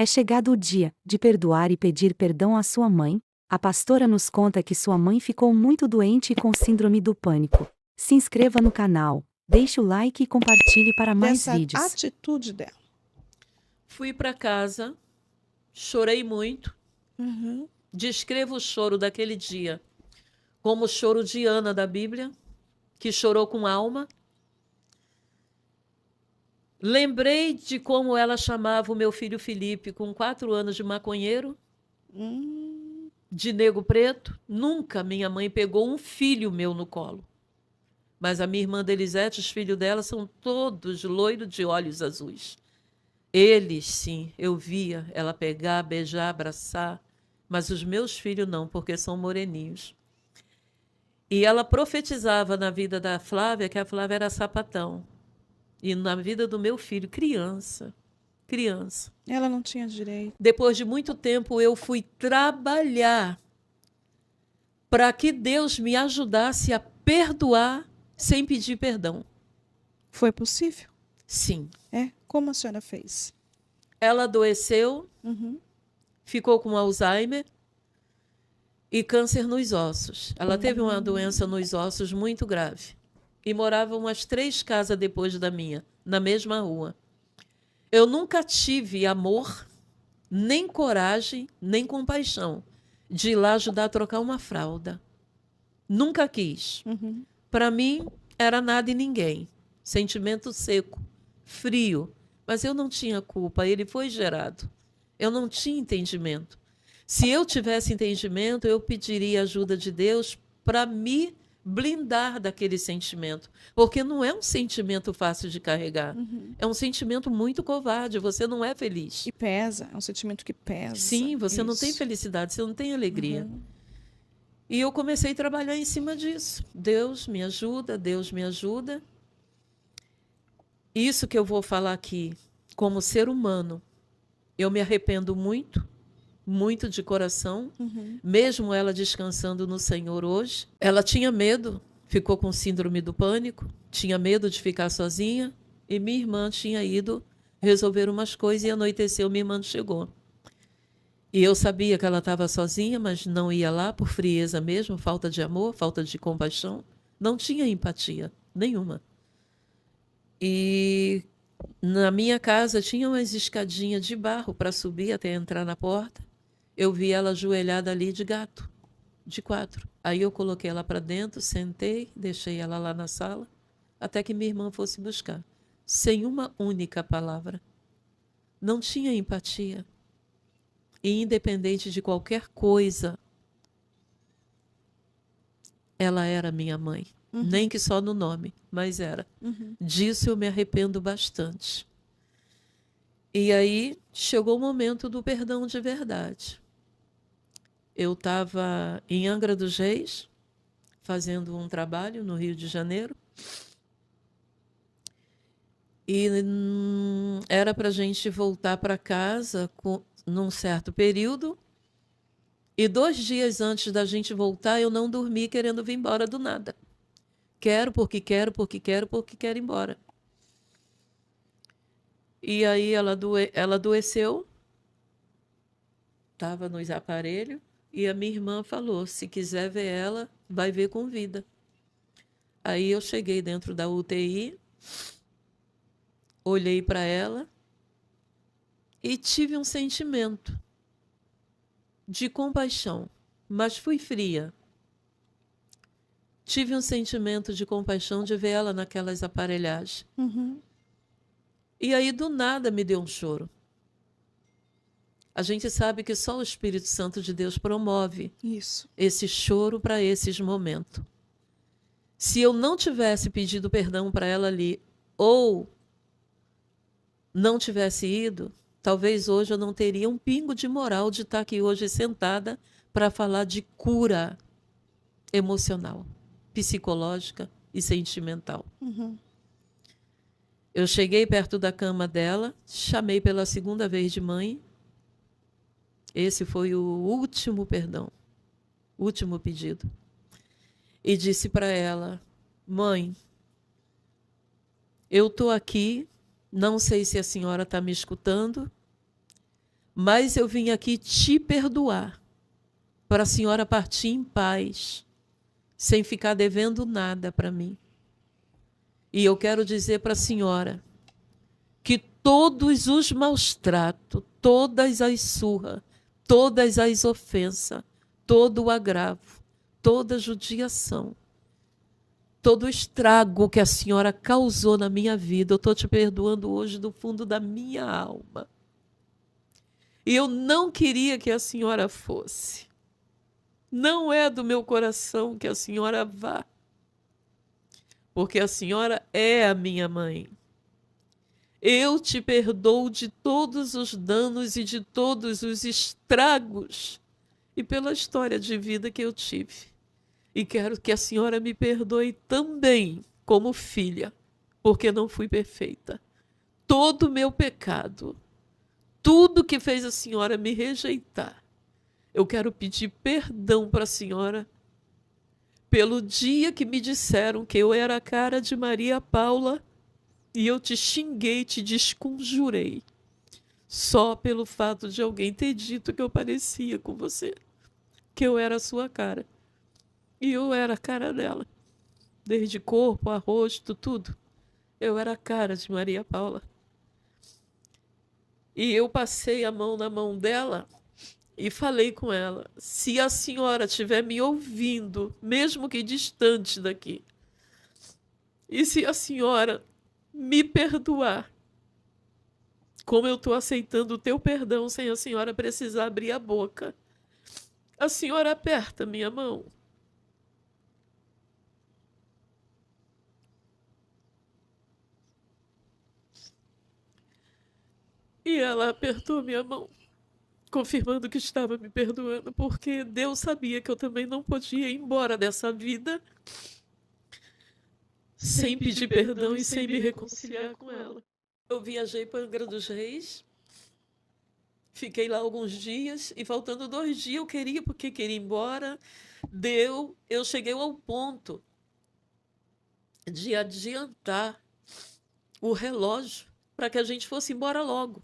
É chegado o dia de perdoar e pedir perdão à sua mãe. A pastora nos conta que sua mãe ficou muito doente e com síndrome do pânico. Se inscreva no canal, deixe o like e compartilhe para mais Dessa vídeos. atitude dela. Fui para casa, chorei muito. Uhum. Descrevo o choro daquele dia como o choro de Ana da Bíblia, que chorou com alma. Lembrei de como ela chamava o meu filho Felipe, com 4 anos, de maconheiro, de nego preto. Nunca minha mãe pegou um filho meu no colo. Mas a minha irmã Delisete, os filhos dela, são todos loiros de olhos azuis. Eles, sim, eu via ela pegar, beijar, abraçar. Mas os meus filhos não, porque são moreninhos. E ela profetizava na vida da Flávia que a Flávia era sapatão. E na vida do meu filho, criança. Ela não tinha direito. Depois de muito tempo, eu fui trabalhar para que Deus me ajudasse a perdoar sem pedir perdão. Foi possível? Sim. É? Como a senhora fez? Ela adoeceu, ficou com Alzheimer e câncer nos ossos. Ela teve uma doença nos ossos muito grave. E morava umas 3 casas depois da minha, na mesma rua. Eu nunca tive amor, nem coragem, nem compaixão de ir lá ajudar a trocar uma fralda. Nunca quis. Para mim, era nada e ninguém. Sentimento seco, frio. Mas eu não tinha culpa, ele foi gerado. Eu não tinha entendimento. Se eu tivesse entendimento, eu pediria ajuda de Deus para me blindar daquele sentimento. Porque não é um sentimento fácil de carregar. É um sentimento muito covarde. Você não é feliz. E pesa, é um sentimento que pesa. Sim, você não tem felicidade, você não tem alegria. E eu comecei a trabalhar em cima disso. Deus me ajuda, Deus me ajuda. Isso que eu vou falar aqui, como ser humano, eu me arrependo muito, muito de coração, mesmo ela descansando no Senhor hoje. Ela tinha medo, ficou com síndrome do pânico, tinha medo de ficar sozinha, e minha irmã tinha ido resolver umas coisas e anoiteceu, minha irmã não chegou. E eu sabia que ela estava sozinha, mas não ia lá por frieza mesmo, falta de amor, falta de compaixão. Não tinha empatia nenhuma. E na minha casa tinha umas escadinhas de barro para subir até entrar na porta. Eu vi ela ajoelhada ali de gato, de 4. Aí eu coloquei ela para dentro, sentei, deixei ela lá na sala, até que minha irmã fosse buscar. Sem uma única palavra. Não tinha empatia. E independente de qualquer coisa, ela era minha mãe. Nem que só no nome, mas era. Disso eu me arrependo bastante. E aí chegou o momento do perdão de verdade. Eu estava em Angra dos Reis, fazendo um trabalho no Rio de Janeiro. E era para a gente voltar para casa num certo período. E 2 dias antes da gente voltar, eu não dormi querendo vir embora do nada. Quero, porque quero, porque quero, porque quero ir embora. E aí ela adoeceu, estava nos aparelhos, e a minha irmã falou, se quiser ver ela, vai ver com vida. Aí eu cheguei dentro da UTI, olhei para ela e tive um sentimento de compaixão, mas fui fria. Tive um sentimento de compaixão de ver ela naquelas aparelhagens. E aí, do nada, me deu um choro. A gente sabe que só o Espírito Santo de Deus promove esse choro para esses momentos. Se eu não tivesse pedido perdão para ela ali, ou não tivesse ido, talvez hoje eu não teria um pingo de moral de estar aqui hoje sentada para falar de cura emocional, psicológica e sentimental. Eu cheguei perto da cama dela, chamei pela 2ª vez de mãe. Esse foi o último perdão, último pedido. E disse para ela, mãe, eu estou aqui, não sei se a senhora está me escutando, Mas eu vim aqui te perdoar, para a senhora partir em paz, sem ficar devendo nada para mim. E eu quero dizer para a senhora que todos os maus tratos, todas as surras, todas as ofensas, todo o agravo, toda a judiação, todo o estrago que a senhora causou na minha vida, eu estou te perdoando hoje do fundo da minha alma. E eu não queria que a senhora fosse. Não é do meu coração que a senhora vá. Porque a senhora é a minha mãe. Eu te perdoo de todos os danos e de todos os estragos e pela história de vida que eu tive. E quero que a senhora me perdoe também como filha, porque não fui perfeita. Todo o meu pecado, tudo que fez a senhora me rejeitar, eu quero pedir perdão para a senhora pelo dia que me disseram que eu era a cara de Maria Paula e eu te xinguei, te desconjurei, só pelo fato de alguém ter dito que eu parecia com você, que eu era a sua cara. E eu era a cara dela, desde corpo, a rosto, tudo. Eu era a cara de Maria Paula. E eu passei a mão na mão dela e falei com ela: se a senhora estiver me ouvindo, mesmo que distante daqui, e se a senhora me perdoar, como eu estou aceitando o teu perdão sem a senhora precisar abrir a boca, a senhora aperta minha mão. E ela apertou minha mão, confirmando que estava me perdoando, porque Deus sabia que eu também não podia ir embora dessa vida sem pedir perdão e sem me reconciliar com ela. Eu viajei para Angra dos Reis, fiquei lá alguns dias, e faltando 2 dias eu queria, porque queria ir embora. Eu cheguei ao ponto de adiantar o relógio para que a gente fosse embora logo.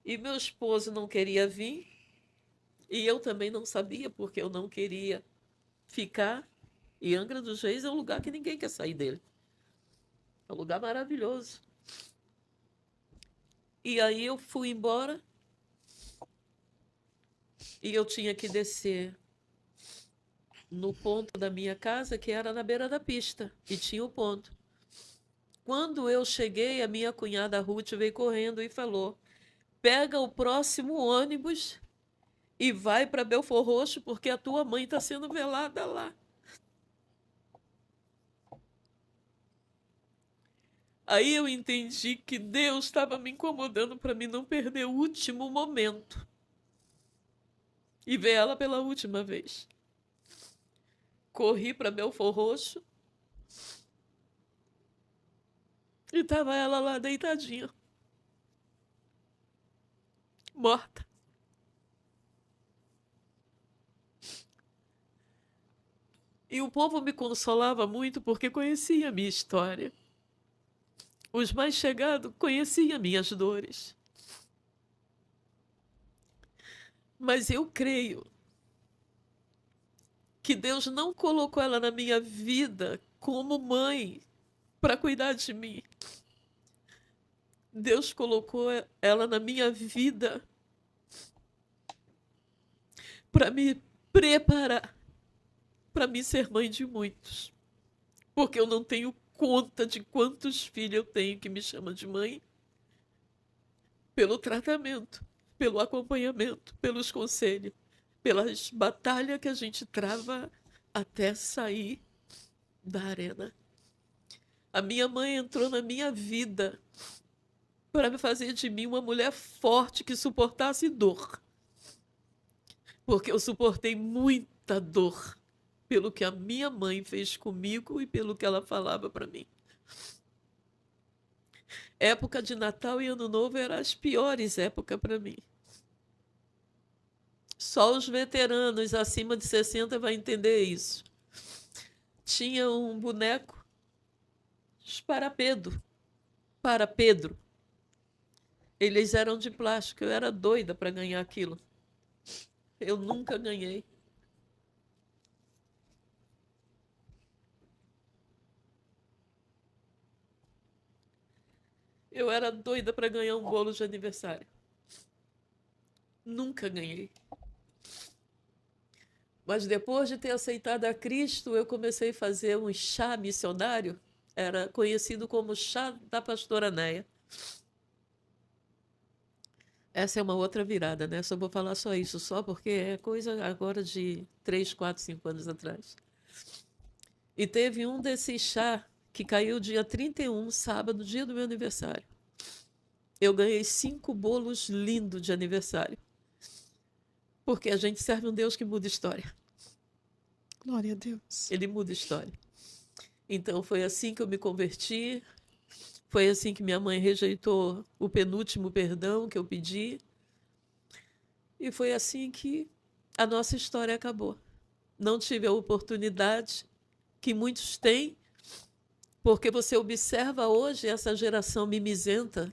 E meu esposo não queria vir, e eu também não sabia, porque eu não queria ficar. E Angra dos Reis é um lugar que ninguém quer sair dele. É um lugar maravilhoso. E aí eu fui embora, e eu tinha que descer no ponto da minha casa, que era na beira da pista, e tinha o ponto. Quando eu cheguei, a minha cunhada Ruth veio correndo e falou: pega o próximo ônibus e vai para Belford Roxo, porque a tua mãe está sendo velada lá. Aí eu entendi que Deus estava me incomodando para mim não perder o último momento e ver ela pela última vez. Corri para Belford Roxo e estava ela lá deitadinha, morta. E o povo me consolava muito porque conhecia a minha história. Os mais chegados conheciam minhas dores. Mas eu creio que Deus não colocou ela na minha vida como mãe para cuidar de mim. Deus colocou ela na minha vida para me preparar para me ser mãe de muitos. Porque eu não tenho conta de quantos filhos eu tenho que me chamam de mãe, pelo tratamento, pelo acompanhamento, pelos conselhos, pelas batalhas que a gente trava até sair da arena. A minha mãe entrou na minha vida para me fazer de mim uma mulher forte que suportasse dor. Porque eu suportei muita dor pelo que a minha mãe fez comigo e pelo que ela falava para mim. Época de Natal e Ano Novo eram as piores épocas para mim. Só os veteranos acima de 60 vão entender isso. Tinha um boneco para Pedro. Eles eram de plástico, eu era doida para ganhar aquilo. Eu nunca ganhei. Eu era doida para ganhar um bolo de aniversário. Nunca ganhei. Mas depois de ter aceitado a Cristo, eu comecei a fazer um chá missionário. Era conhecido como chá da pastora Néia. Essa é uma outra virada, né? Só vou falar só isso, só porque é coisa agora de 3, 4, 5 anos atrás. E teve um desses chá que caiu dia 31, sábado, dia do meu aniversário. Eu ganhei 5 bolos lindos de aniversário. Porque a gente serve um Deus que muda história. Glória a Deus. Ele muda história. Então foi assim que eu me converti. Foi assim que minha mãe rejeitou o penúltimo perdão que eu pedi. E foi assim que a nossa história acabou. Não tive a oportunidade que muitos têm, porque você observa hoje essa geração mimizenta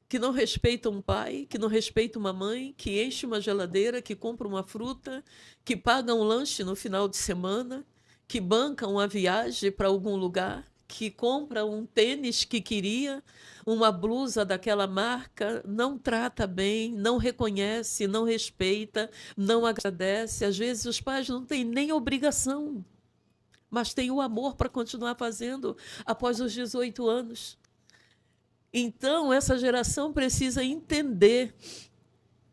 que não respeita um pai, que não respeita uma mãe, que enche uma geladeira, que compra uma fruta, que paga um lanche no final de semana, que banca uma viagem para algum lugar, que compra um tênis que queria, uma blusa daquela marca, não trata bem, não reconhece, não respeita, não agradece. Às vezes os pais não têm nem obrigação, mas têm o amor para continuar fazendo após os 18 anos. Então, essa geração precisa entender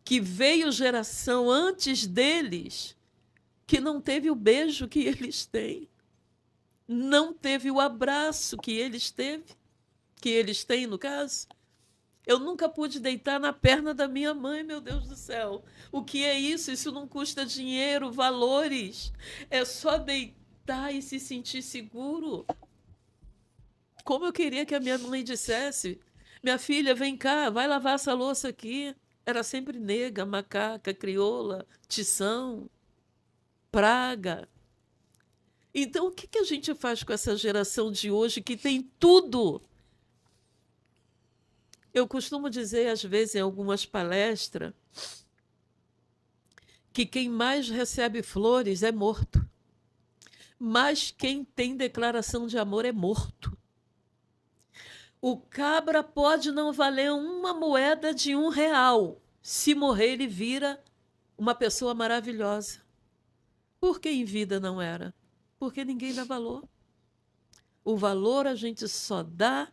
que veio geração antes deles que não teve o beijo que eles têm, não teve o abraço que eles têm, no caso. Eu nunca pude deitar na perna da minha mãe, meu Deus do céu. O que é isso? Isso não custa dinheiro, valores. É só deitar e se sentir seguro. Como eu queria que a minha mãe dissesse: minha filha, vem cá, vai lavar essa louça aqui. Era sempre nega, macaca, crioula, tição, praga. Então, o que a gente faz com essa geração de hoje que tem tudo? Eu costumo dizer, às vezes, em algumas palestras, que quem mais recebe flores é morto. Mas quem tem declaração de amor é morto. O cabra pode não valer uma moeda de R$1. Se morrer, ele vira uma pessoa maravilhosa. Por que em vida não era? Porque ninguém dá valor. O valor a gente só dá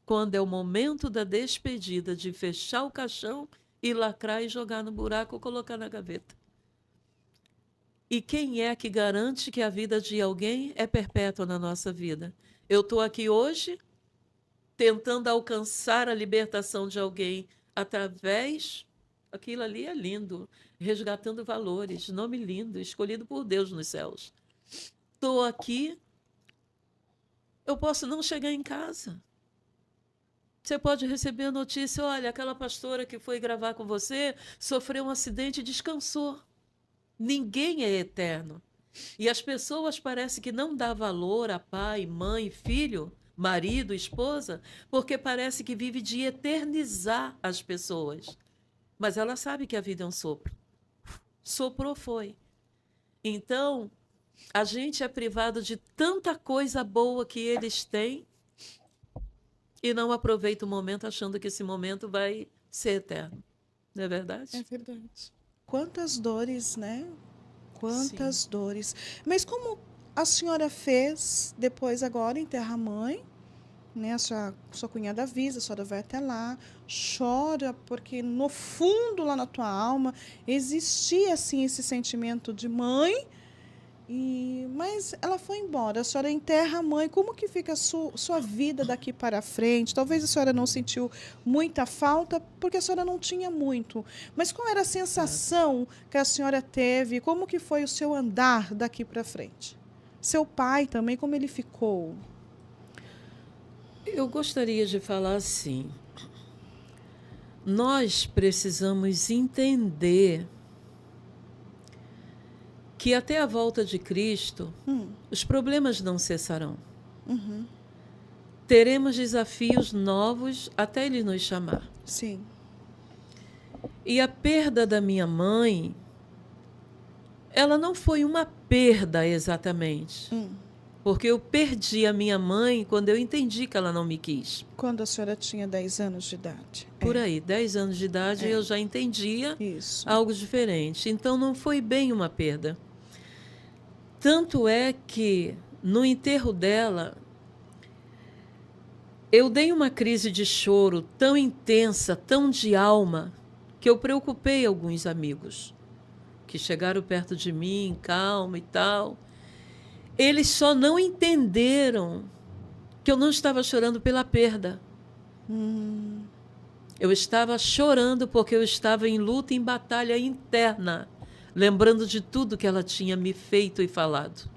quando é o momento da despedida, de fechar o caixão e lacrar e jogar no buraco ou colocar na gaveta. E quem é que garante que a vida de alguém é perpétua na nossa vida? Eu estou aqui hoje tentando alcançar a libertação de alguém através... Aquilo ali é lindo, resgatando valores, nome lindo, escolhido por Deus nos céus. Estou aqui, eu posso não chegar em casa. Você pode receber a notícia: olha, aquela pastora que foi gravar com você sofreu um acidente e descansou. Ninguém é eterno. E as pessoas parecem que não dão valor a pai, mãe, filho, marido, esposa, porque parece que vive de eternizar as pessoas. Mas ela sabe que a vida é um sopro. Soprou, foi. Então, a gente é privado de tanta coisa boa que eles têm e não aproveita o momento achando que esse momento vai ser eterno. Não é verdade? É verdade. Quantas dores, né? Quantas dores. Mas como a senhora fez depois agora em Terra-mãe, né? A sua cunhada avisa, a senhora vai até lá, chora, porque no fundo, lá na tua alma, existia assim esse sentimento de mãe, mas ela foi embora. A senhora enterra a mãe. Como que fica a sua vida daqui para frente? Talvez a senhora não sentiu muita falta, porque a senhora não tinha muito. Mas qual era a sensação que a senhora teve? Como que foi o seu andar daqui para frente? Seu pai também, como ele ficou? Eu gostaria de falar assim: nós precisamos entender que até a volta de Cristo, os problemas não cessarão. Uhum. Teremos desafios novos até Ele nos chamar. Sim. E a perda da minha mãe, ela não foi uma perda exatamente. Porque eu perdi a minha mãe quando eu entendi que ela não me quis. Quando a senhora tinha 10 anos de idade. Por aí, 10 anos de idade, eu já entendia Isso. algo diferente. Então, não foi bem uma perda. Tanto é que, no enterro dela, eu dei uma crise de choro tão intensa, tão de alma, que eu preocupei alguns amigos que chegaram perto de mim, calma e tal. Eles só não entenderam que eu não estava chorando pela perda. Eu estava chorando porque eu estava em luta, em batalha interna, lembrando de tudo que ela tinha me feito e falado.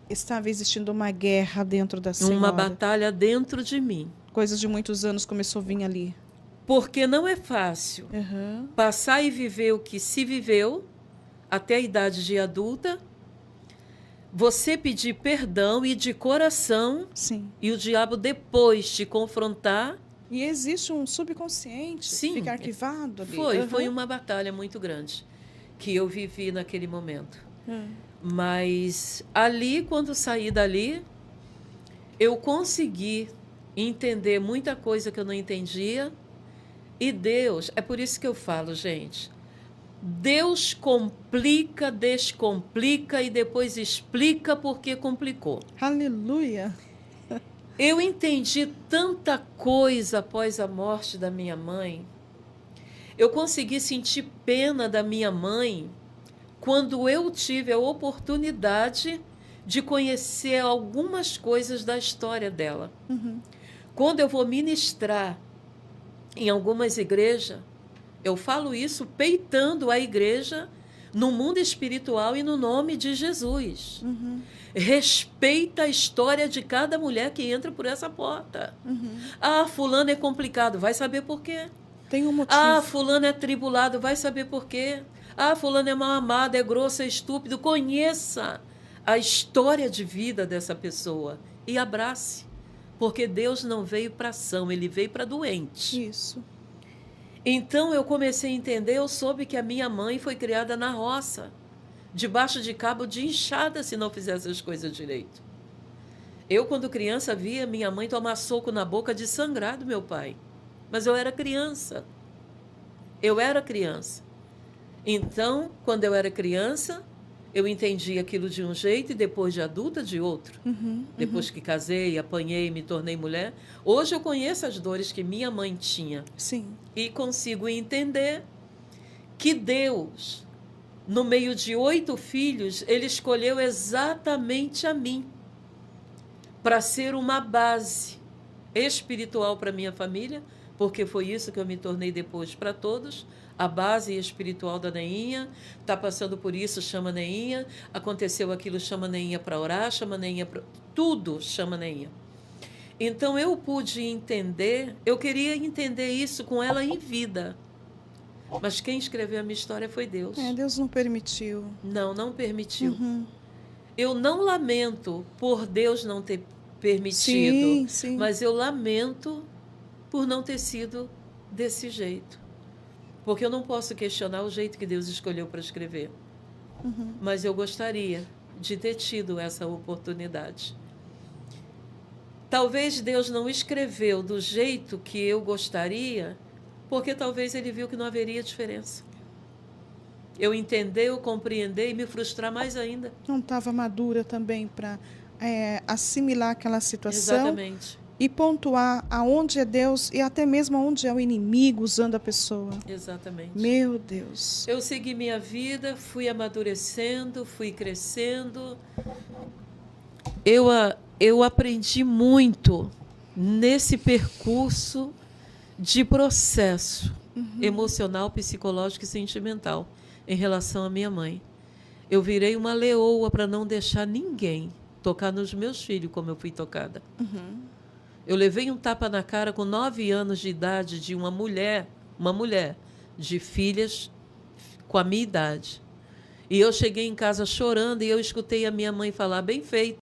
Estava existindo uma guerra dentro da senhora. Uma batalha dentro de mim. Coisas de muitos anos começou a vir ali. Porque não é fácil passar e viver o que se viveu até a idade de adulta, você pedir perdão e de coração, Sim. e o diabo depois te confrontar. E existe um subconsciente que fica arquivado ali. Foi uma batalha muito grande que eu vivi naquele momento. Mas ali, quando saí dali, eu consegui entender muita coisa que eu não entendia. E Deus, é por isso que eu falo, gente, Deus complica, descomplica e depois explica porque complicou. Aleluia! Eu entendi tanta coisa após a morte da minha mãe. Eu consegui sentir pena da minha mãe quando eu tive a oportunidade de conhecer algumas coisas da história dela. Quando eu vou ministrar em algumas igrejas, eu falo isso peitando a igreja no mundo espiritual e no nome de Jesus. Respeita a história de cada mulher que entra por essa porta. Ah, fulano é complicado, vai saber por quê. Tem um motivo. Ah, fulano é tribulado, vai saber por quê. Ah, fulano é mal amado, é grosso, é estúpido. Conheça a história de vida dessa pessoa e abrace. Porque Deus não veio para ação, ele veio para doente. Isso. Então eu comecei a entender, eu soube que a minha mãe foi criada na roça, debaixo de cabo de enxada se não fizesse as coisas direito. Eu, quando criança, via minha mãe tomar soco na boca de sangrar do meu pai. Mas eu era criança. Eu era criança. Então, quando eu era criança, eu entendi aquilo de um jeito e depois de adulta de outro. Depois que casei, apanhei, me tornei mulher. Hoje eu conheço as dores que minha mãe tinha. Sim. E consigo entender que Deus, no meio de 8 filhos, ele escolheu exatamente a mim para ser uma base espiritual para minha família, porque foi isso que eu me tornei depois para todos. A base espiritual da Neinha, está passando por isso, chama Neinha, aconteceu aquilo, chama Neinha para orar, chama Neinha para... Tudo chama Neinha. Então eu pude entender, eu queria entender isso com ela em vida. Mas quem escreveu a minha história foi Deus. Deus não permitiu. Não permitiu. Eu não lamento por Deus não ter permitido, sim. mas eu lamento por não ter sido desse jeito. Porque eu não posso questionar o jeito que Deus escolheu para escrever. Mas eu gostaria de ter tido essa oportunidade. Talvez Deus não escreveu do jeito que eu gostaria, porque talvez ele viu que não haveria diferença. Eu entender, eu compreender e me frustrar mais ainda. Não estava madura também para assimilar aquela situação. Exatamente. E pontuar aonde é Deus e até mesmo aonde é o inimigo usando a pessoa. Exatamente. Meu Deus. Eu segui minha vida, fui amadurecendo, fui crescendo. Eu aprendi muito nesse percurso de processo emocional, psicológico e sentimental em relação à minha mãe. Eu virei uma leoa para não deixar ninguém tocar nos meus filhos como eu fui tocada. Eu levei um tapa na cara com 9 anos de idade de uma mulher de filhas com a minha idade. E eu cheguei em casa chorando e eu escutei a minha mãe falar, bem feito,